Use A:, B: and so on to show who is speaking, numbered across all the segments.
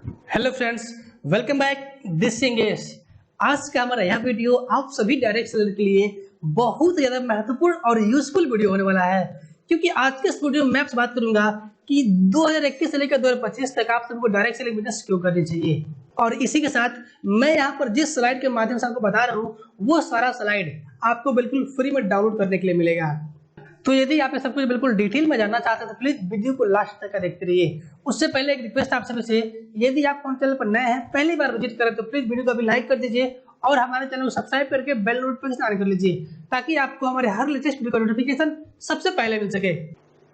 A: Hello friends, welcome back this सिंगेश। आज का हमारा यह वीडियो आप सभी डायरेक्ट सेलर के लिए बहुत ज़्यादा महत्वपूर्ण और यूजफुल वीडियो होने वाला है, क्योंकि आज के इस वीडियो में आपसे बात करूंगा कि 2021 से लेकर 2025 तक आप सबको डायरेक्ट सेलिंग बिजनेस क्यों करनी चाहिए। और इसी के साथ मैं यहाँ पर जिस स्लाइड के माध्यम से आपको बता रहा हूँ वो सारा स्लाइड आपको बिल्कुल फ्री में डाउनलोड करने के लिए मिलेगा। तो यदि आप ये सब कुछ बिल्कुल डिटेल में जानना चाहते हैं तो प्लीज वीडियो को लास्ट तक देखते रहिए। उससे पहले एक रिक्वेस्ट आप सभी से, यदि आप हमारे चैनल पर नए हैं, पहली बार विजिट करें तो प्लीज वीडियो को अभी लाइक कर दीजिए और हमारे चैनल को सब्सक्राइब करके बेल नोटिफिकेशन ऑन कर लीजिए, ताकि आपको हमारे हर लेटेस्ट वीडियो का नोटिफिकेशन सबसे पहले मिल सके।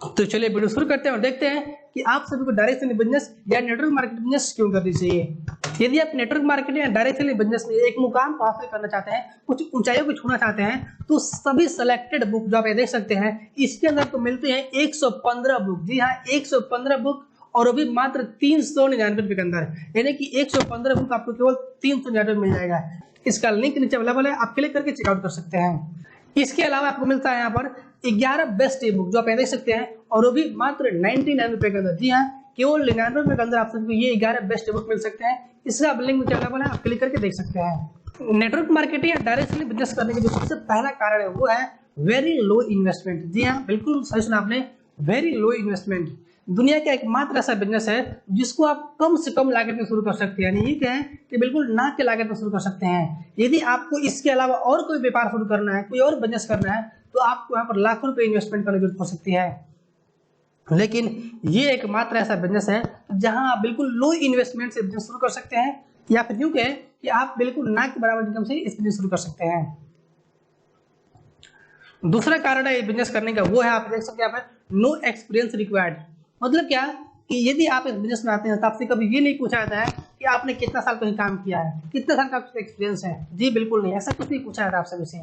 A: तो चलिए वीडियो शुरू करते हैं और देखते हैं कि आप सभी को डायरेक्ट सेलिंग बिजनेस या नेटवर्क मार्केटिंग बिजनेस क्यों करनी चाहिए। यदि आप नेटवर्क मार्केटिंग या डायरेक्ट सेलिंग बिजनेस में एक मुकाम को हासिल करना चाहते हैं, कुछ ऊंचाइयों को छूना चाहते हैं, तो सभी सिलेक्टेड बुक जो आप देख सकते हैं इसके अंदर आपको मिलते हैं 115 बुक। जी हाँ, 115 बुक, और अभी मात्र 399 रुपए के अंदर, यानी कि 115 बुक आपको केवल 399 में मिल जाएगा। इसका लिंक नीचे अवेलेबल है, आप क्लिक करके चेकआउट कर सकते हैं। इसके अलावा आपको मिलता है यहाँ पर 11 बेस्ट ई बुक जो आप देख सकते हैं, और वो भी मात्र 99 रुपए के अंदर। जी हाँ, केवल 99 रुपए के अंदर आप सबको ये 11 बेस्ट ई बुक मिल सकते हैं। इसका लिंक नीचे अवेलेबल है, आप क्लिक करके देख सकते हैं। नेटवर्क मार्केटिंग या डायरेक्ट सेलिंग बिजनेस करने के जो सबसे पहला कारण है वो है वेरी लो इन्वेस्टमेंट। जी हाँ, बिल्कुल सही सुना आपने, वेरी लो इन्वेस्टमेंट। दुनिया का एकमात्र ऐसा बिजनेस है जिसको आप कम से कम लागत में शुरू कर सकते हैं, यानी ये कहें कि बिल्कुल ना के लागत में शुरू कर सकते हैं। यदि आपको इसके अलावा और कोई व्यापार शुरू करना है, कोई और बिजनेस करना है, तो आपको यहाँ पर लाखों रुपए इन्वेस्टमेंट करने की जरूरत हो सकती है। लेकिन ये एकमात्र ऐसा बिजनेस है जहां आप बिल्कुल लो इन्वेस्टमेंट से बिजनेस शुरू कर सकते हैं, या फिर यूं कहें कि आप बिल्कुल ना के बराबर इनकम से इस बिजनेस शुरू कर सकते हैं। दूसरा कारण है बिजनेस करने का, वो है आप देख सकते हैं यहाँ पर नो एक्सपीरियंस रिक्वायर्ड। मतलब क्या कि यदि आप इस बिजनेस में आते हैं तो आपसे कभी ये नहीं पूछा जाता है कि आपने कितना साल कहीं काम किया है, कितने साल का एक्सपीरियंस है। जी बिल्कुल नहीं, ऐसा कुछ नहीं पूछा जाता आपसे वैसे।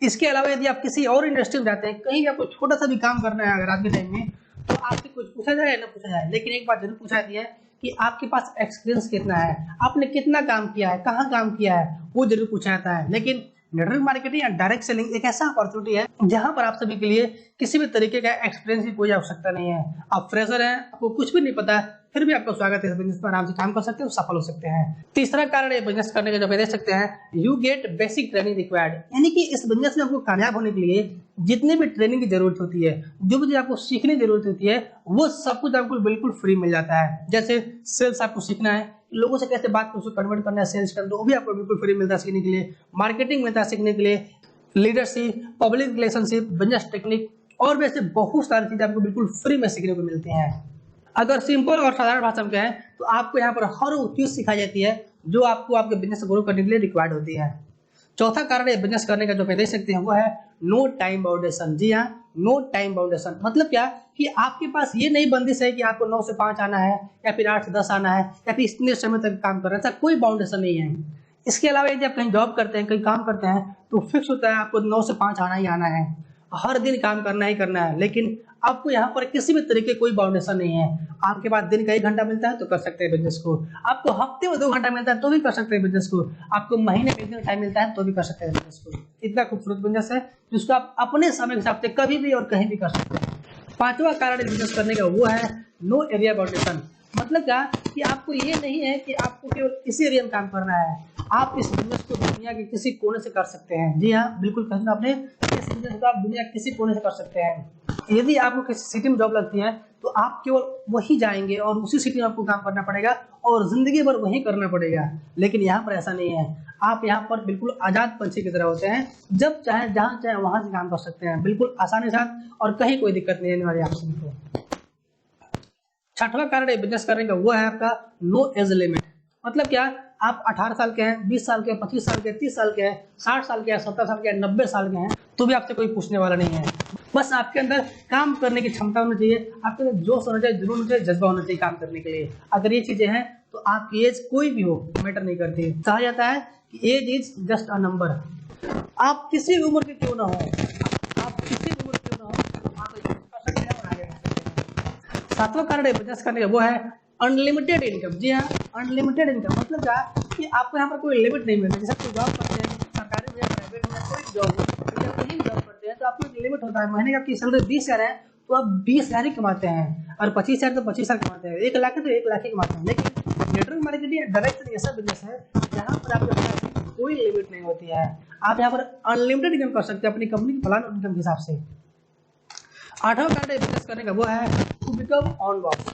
A: इसके अलावा यदि आप किसी और इंडस्ट्री में जाते हैं, कहीं आपको छोटा सा भी काम करना है अगर आज के टाइम में, तो आपसे कुछ पूछा जाए या ना पूछा जाए, लेकिन एक बात जरूर पूछा जाती है कि आपके पास एक्सपीरियंस कितना है, आपने कितना काम किया है, कहाँ काम किया है, वो जरूर पूछा जाता है। लेकिन नेटवर्क मार्केटिंग या डायरेक्ट सेलिंग एक ऐसा अपॉर्चुनिटी है जहां पर आप सभी के लिए किसी भी तरीके का एक्सपीरियंस की कोई आवश्यकता नहीं है। आप फ्रेशर हैं, आपको कुछ भी नहीं पता, फिर भी आपका स्वागत है, इस बिजनेस में आराम से काम कर सकते हैं, सफल हो सकते हैं। तीसरा कारण है बिजनेस करने का जो आप देख सकते हैं, you get basic training required, यानी कि इस बिजनेस में आपको कामयाब होने के लिए जितनी भी ट्रेनिंग की जरूरत होती है, जो भी आपको सीखने की जरूरत होती है, वो सब कुछ आपको बिल्कुल फ्री मिल जाता है। जैसे सेल्स आपको सीखना है, लोगों से कैसे बात को कन्वर्ट करना है सेल्स का, तो वो भी आपको बिल्कुल फ्री मिलता है सीखने के लिए। मार्केटिंग मिलता है सीखने के लिए, leadership, public relationship, business technique और वैसे बहुत सारी चीजें आपको बिल्कुल फ्री में सीखने को मिलती हैं। अगर सिंपल और साधारण भाषा में कहें तो आपको यहाँ पर हर वो चीज सिखाई जाती है जो आपको आपके बिजनेस को ग्रो करने के लिए रिक्वायर्ड होती है। चौथा कारण है बिजनेस करने का जो आप देख सकते हैं वो है नो टाइम बाउंडेशन। जी हाँ, नो टाइम बाउंडेशन मतलब क्या कि आपके पास ये नहीं बंदिश है कि आपको 9 से 5 आना है, या फिर 8 से 10 आना है, या फिर इतने समय तक काम करना है, ऐसा कोई बाउंडेशन नहीं है। इसके अलावा यदि आप कहीं जॉब करते हैं, कहीं काम करते हैं, तो फिक्स होता है आपको 9 से 5 आना ही आना है, हर दिन काम करना ही करना है। लेकिन आपको यहाँ पर किसी भी तरीके कोई बाउंडेशन नहीं है। आपके पास दिन का 1 घंटा मिलता है तो कर सकते हैं बिजनेस को, आपको हफ्ते में 2 घंटा मिलता है तो भी कर सकते हैं बिजनेस को, आपको महीने में 1 दिन टाइम मिलता है तो भी कर सकते हैं बिजनेस को। इतना खूबसूरत बिजनेस है जिसको आप अपने समय के हिसाब से कभी भी और कहीं भी कर सकते हैं। पांचवा कारण बिजनेस करने का वो है नो एरिया बाउंडेशन। मतलब क्या कि आपको ये नहीं है कि आपको केवल इसी एरिया में काम करना है, आप इस बिजनेस को दुनिया के किसी कोने से कर सकते हैं। जी हाँ, बिल्कुल कहना आपने, इस बिजनेस को आप दुनिया के किसी कोने से कर सकते हैं। यदि आपको किसी सिटी में जॉब लगती है तो आप केवल वही जाएंगे और उसी सिटी में आपको काम करना पड़ेगा और जिंदगी भर वही करना पड़ेगा। लेकिन यहाँ पर ऐसा नहीं है, आप यहाँ पर बिल्कुल आजाद पंछी की तरह होते हैं, जब चाहे जहाँ चाहे वहां से काम कर सकते हैं, बिल्कुल आसानी के साथ, और कहीं कोई दिक्कत नहीं आने वाली आपको। छठवां कारण बिजनेस करने का वो है आपका नो एज लिमिट। मतलब क्या, आप 18 साल के हैं, 20 साल के हैं, 25 साल के, 30 साल के हैं, 60 साल के हैं, 70 साल के हैं, 90 साल के हैं, तो भी आपसे कोई पूछने वाला नहीं है। बस आपके अंदर काम करने की क्षमता होनी चाहिए, आपके अंदर जोश होना चाहिए, जुनून होना चाहिए, जज्बा होना चाहिए काम करने के लिए। अगर ये चीजें हैं तो आपकी एज कोई भी हो मैटर नहीं करती। कहा जाता है कि age is just a number. आप किसी भी उम्र के क्यों ना हो, आप किसी भी उम्र के क्यों ना हो, आप कर सकते हैं और आगे बढ़ सकते हैं। सातवां कारण बिजनेस करने का वो है अनलिमिटेड इनकम। जी हाँ, अनलिमिटेड इनकम मतलब क्या कि आपको यहाँ पर कोई लिमिट नहीं मिलता। जैसे कोई जॉब करते हैं, सरकारी हो या प्राइवेट हो या कोई जॉब हो, या कहीं जॉब करते हैं, तो आपको एक लिमिट होता है। महीने का आपकी सैलरी 20,000 है तो आप 20,000 ही कमाते हैं, और 25,000 तो 25,000 कमाते हैं, 1 लाख है तो 1 लाख ही कमाते हैं। लेकिन नेटवर्क मार्केटिंग डायरेक्ट ऐसा बिजनेस है जहाँ पर आपके पास कोई लिमिट नहीं होती है। आप यहाँ पर अनलिमिटेड इनकम कर सकते हैं अपनी कंपनी के प्लान और इनकम के हिसाब से। 8वां कारण बिजनेस करने का वो है टू बिकम ऑन बॉस,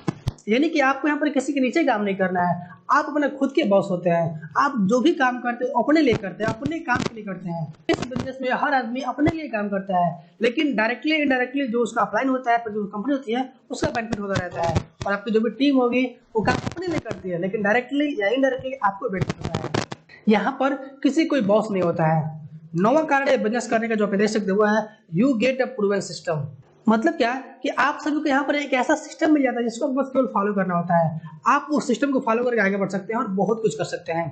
A: यानी कि आपको यहाँ पर किसी के नीचे काम नहीं करना है, आप अपने खुद के बॉस होते हैं। आप जो भी काम करते हो अपने लिए करते हैं, अपने काम के लिए करते हैं। इस बिजनेस में हर आदमी अपने लिए काम करता है, लेकिन डायरेक्टली इनडायरेक्टली जो उसका अपलाइन होता है, जो कंपनी होती है उसका बेनिफिट होता रहता है। और आपकी जो भी टीम होगी वो काम अपने लिए करती है, लेकिन डायरेक्टली या इनडायरेक्टली आपको बेनिफिट होता है। यहाँ पर किसी कोई बॉस नहीं होता है। 9वां कारण बिजनेस करने का जो आप देख सकते हो वो है you get a proven system. मतलब क्या कि आप सभी को यहाँ पर एक ऐसा सिस्टम मिल जाता है जिसको बस केवल फॉलो करना होता है। आप उस सिस्टम को फॉलो करके आगे बढ़ सकते हैं और बहुत कुछ कर सकते हैं।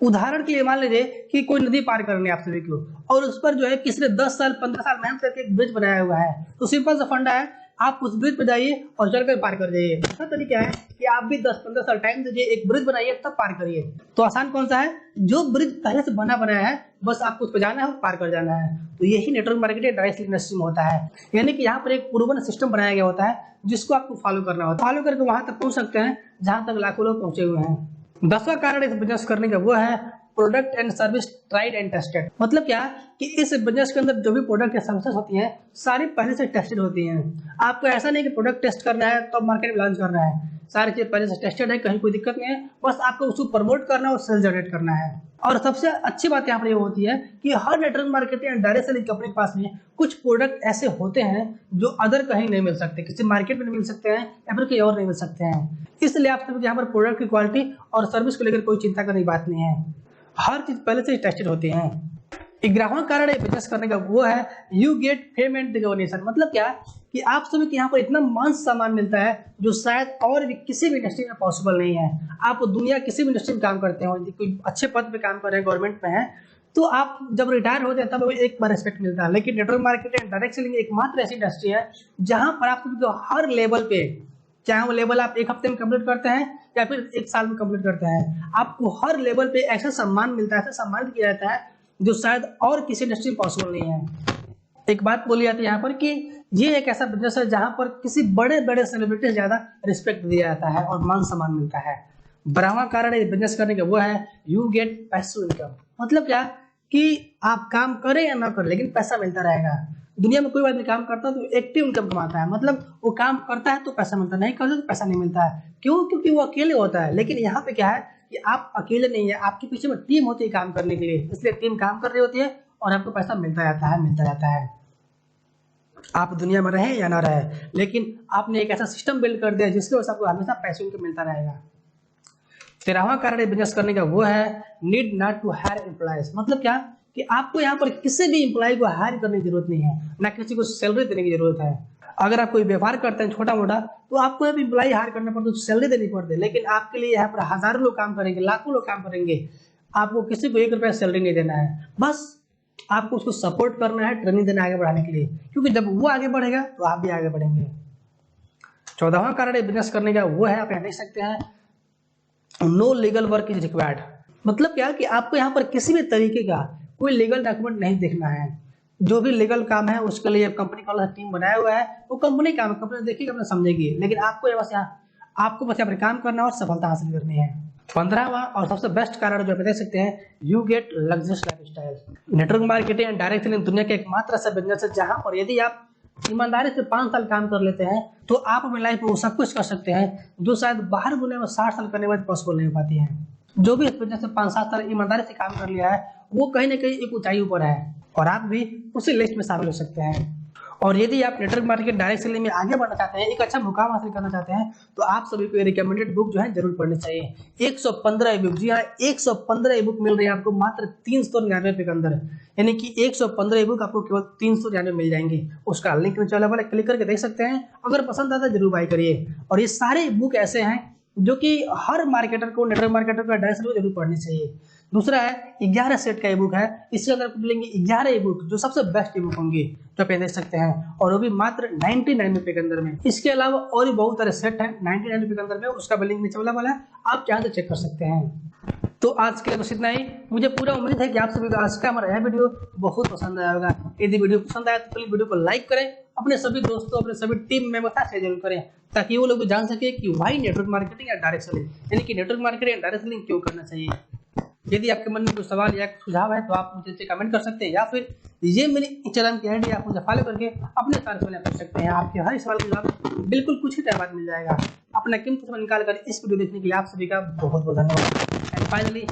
A: उदाहरण के लिए मान लीजिए कि कोई नदी पार करनी है आप सभी को, और उस पर जो है किसी ने 10 साल 15 साल मेहनत करके एक ब्रिज बनाया हुआ है, तो सिंपल सा फंडा है, आप उस ब्रिज पर जाइए और चलकर पार कर जाइए। दूसरा तरीका है कि आप भी 10-15 साल टाइम दीजिए, एक ब्रिज बनाइए तब पार करिए। तो आसान कौन सा है? जो ब्रिज पहले से बनाया है, बस आपको उस पर जाना है और पार कर जाना है। तो यही नेटवर्क मार्केटिंग डायरेक्ट इंडस्ट्री में होता है, यानी कि यहाँ पर एक प्रूवन सिस्टम बनाया गया होता है जिसको आपको फॉलो करना होता है। फॉलो करके वहां तक पहुंच सकते हैं जहां तक लाखों लोग पहुंचे हुए हैं। 10वां कारण इस बिजनेस करने का वो है product and service tried and tested. मतलब क्या कि इस बिजनेस के अंदर जो भी प्रोडक्ट या सर्विसेज होती हैं सारी पहले से टेस्टेड होती हैं। आपको ऐसा नहीं कि प्रोडक्ट टेस्ट करना है तो मार्केट में लॉन्च करना है, सारी चीज पहले से टेस्टेड है, कहीं कोई दिक्कत नहीं है, बस आपको उसको प्रमोट करना और सेल जनरेट करना है। और सबसे अच्छी बात यहाँ पर ये होती है कि हर network marketing and direct selling company के पास में कुछ प्रोडक्ट ऐसे होते हैं जो अदर कहीं नहीं मिल सकते, किसी मार्केट में नहीं मिल सकते हैं या फिर कहीं और नहीं मिल सकते हैं। इसलिए आप सभी यहाँ पर प्रोडक्ट की क्वालिटी और सर्विस को लेकर कोई चिंता करने की बात नहीं है, हर चीज पहले से टेस्टेड होती है। 11वां कारण बिजनेस करने का वो है you get fame and recognition. मतलब क्या कि आप सभी के यहाँ पर इतना मान सम्मान मिलता है जो शायद और भी किसी भी इंडस्ट्री में पॉसिबल नहीं है। आप दुनिया किसी भी इंडस्ट्री में काम करते हो, कोई अच्छे पद पे काम कर रहे हैं, गवर्नमेंट में है, तो आप जब रिटायर होते हैं तब एक बार रिस्पेक्ट मिलता है। लेकिन network marketing and direct selling एकमात्र ऐसी इंडस्ट्री है जहां पर आप सभी को हर लेवल पे, चाहे वो लेवल आप एक हफ्ते में कंप्लीट करते हैं या फिर एक साल में कंप्लीट करते हैं, आपको हर लेवल पे ऐसा सम्मान मिलता है, ऐसा सम्मानित किया जाता है जो शायद और किसी इंडस्ट्री में पॉसिबल नहीं है। एक बात बोली जाती है यहाँ पर कि ये एक ऐसा बिजनेस है जहां पर किसी बड़े बड़े सेलिब्रिटी से ज्यादा रिस्पेक्ट दिया जाता है और मान सम्मान मिलता है। 12वां कारण बिजनेस करने का वो है यू गेट पैसिव इनकम। मतलब क्या कि आप काम करें या ना करें लेकिन पैसा मिलता रहेगा। दुनिया में कोई आदमी काम करता है तो एक्टिव इनकम कमाता है, मतलब वो काम करता है तो पैसा मिलता है, नहीं करता तो पैसा नहीं मिलता है। क्यों? क्योंकि वो अकेले होता है। लेकिन यहाँ पे क्या है कि आप अकेले नहीं है, आपके पीछे में टीम होती है काम करने के लिए, इसलिए टीम काम कर रही होती है और आपको पैसा मिलता रहता है। आप दुनिया में रहे या ना रहे, लेकिन आपने एक ऐसा सिस्टम बिल्ड कर दिया जिसकी वजह से आपको हमेशा पैसे इनकम मिलता रहेगा। 13वां कारण बिजनेस करने का वो है need not to hire employees. मतलब क्या कि आपको यहाँ पर किसी भी एम्प्लॉय को हायर करने की जरूरत नहीं है, ना किसी को सैलरी देने की जरूरत है। अगर आप कोई व्यापार करते हैं छोटा मोटा तो आपको अभी एम्प्लॉय हायर करना पड़ता है, सैलरी देनी पड़ती है। लेकिन आपके लिए यहाँ पर हजारों लोग काम करेंगे, लाखों लोग काम करेंगे, आपको किसी को 1 रुपया सैलरी नहीं देना है, बस आपको उसको सपोर्ट करना है, ट्रेनिंग देना आगे बढ़ाने के लिए, क्योंकि जब वो आगे बढ़ेगा तो आप भी आगे बढ़ेंगे। 14वां कारण बिजनेस करने का वो है, आप यहाँ देख सकते हैं, no legal work is required. मतलब क्या कि आपको यहाँ पर किसी भी तरीके का कोई लीगल डॉक्यूमेंट नहीं देखना है। जो भी लीगल काम है उसके लिए कंपनी का टीम बनाया हुआ है, वो कंपनी काम है, कंपनी देखिएगा अपना समझेगी, लेकिन आपको बस यहाँ पर काम करना और सफलता हासिल करनी है। 15वां और सबसे बेस्ट कारण जो आप देख सकते हैं, you get luxurious lifestyle. Network marketing and direct selling दुनिया का एकमात्र ऐसा बिजनेस है जहां पर यदि आप ईमानदारी से 5 साल काम कर लेते हैं तो आप अपनी लाइफ में वो सब कुछ कर सकते हैं जो शायद बाहर दुनिया में 60 साल करने के बाद पॉसिबल नहीं हो पाती है। जो भी इस बिजनेस में 5-7 साल ईमानदारी से काम कर लिया है वो कहीं ना कहीं एक ऊंचाई ऊपर है और आप भी उसी लिस्ट में शामिल हो सकते हैं। और यदि आप नेटवर्क मार्केट डायरेक्ट सेलिंग में आगे बढ़ना चाहते हैं, एक अच्छा मुकाम हासिल करना चाहते हैं, तो आप सभी को रिकमेंडेड बुक जो है जरूर पढ़नी चाहिए। 115 बुक, जी हाँ 115 बुक मिल रही है आपको मात्र 399 रुपए के अंदर, यानी कि 115 बुक आपको केवल 399 मिल जाएंगी। उसका लिंक नीचे अवेलेबल है, क्लिक करके देख सकते हैं। अगर पसंद आता है जरूर बाय करिए। और ये सारे बुक ऐसे हैं जो कि हर मार्केटर को, नेटवर्क मार्केटर को डायरेक्ट सेलिंग जरूर पढ़नी चाहिए। दूसरा है 11 सेट का ई बुक है, इसके अंदर मिलेंगे 11 ई बुक जो सबसे बेस्ट ई बुक होंगी जो आप देख सकते हैं, और वो भी मात्र 99 रुपए के अंदर में। इसके अलावा और भी बहुत सारे सेट हैं 99 रुपए के अंदर में, उसका भी लिंक नीचे अवेलेबल है, आप चाहे तो चेक कर सकते हैं। तो आज के लिए बस इतना ही। मुझे पूरा उम्मीद है कि आप सभी को आज का हमारा यह वीडियो बहुत पसंद आया होगा। यदि वीडियो पसंद आया तो प्लीज वीडियो को लाइक करें, अपने सभी दोस्तों, अपने सभी टीम मेंबर के साथ शेयर जरूर करें, ताकि वो लोग भी जान सके कि वाई नेटवर्क मार्केटिंग या डायरेक्ट सेलिंग, यानी कि नेटवर्क मार्केटिंग या डायरेक्ट सेलिंग क्यों करना चाहिए। यदि आपके मन में कोई सवाल या सुझाव है तो आप मुझे नीचे कमेंट कर सकते हैं, या फिर ये मेरी इंस्टाग्राम की आईडी आप मुझे फॉलो करके अपने सारे सवाल पूछ सकते हैं। आपके हर सवाल का जवाब बिल्कुल कुछ ही टाइम बाद मिल जाएगा। अपना कीमती समय निकाल कर इस वीडियो देखने के लिए आप सभी का बहुत बहुत धन्यवाद। And finally,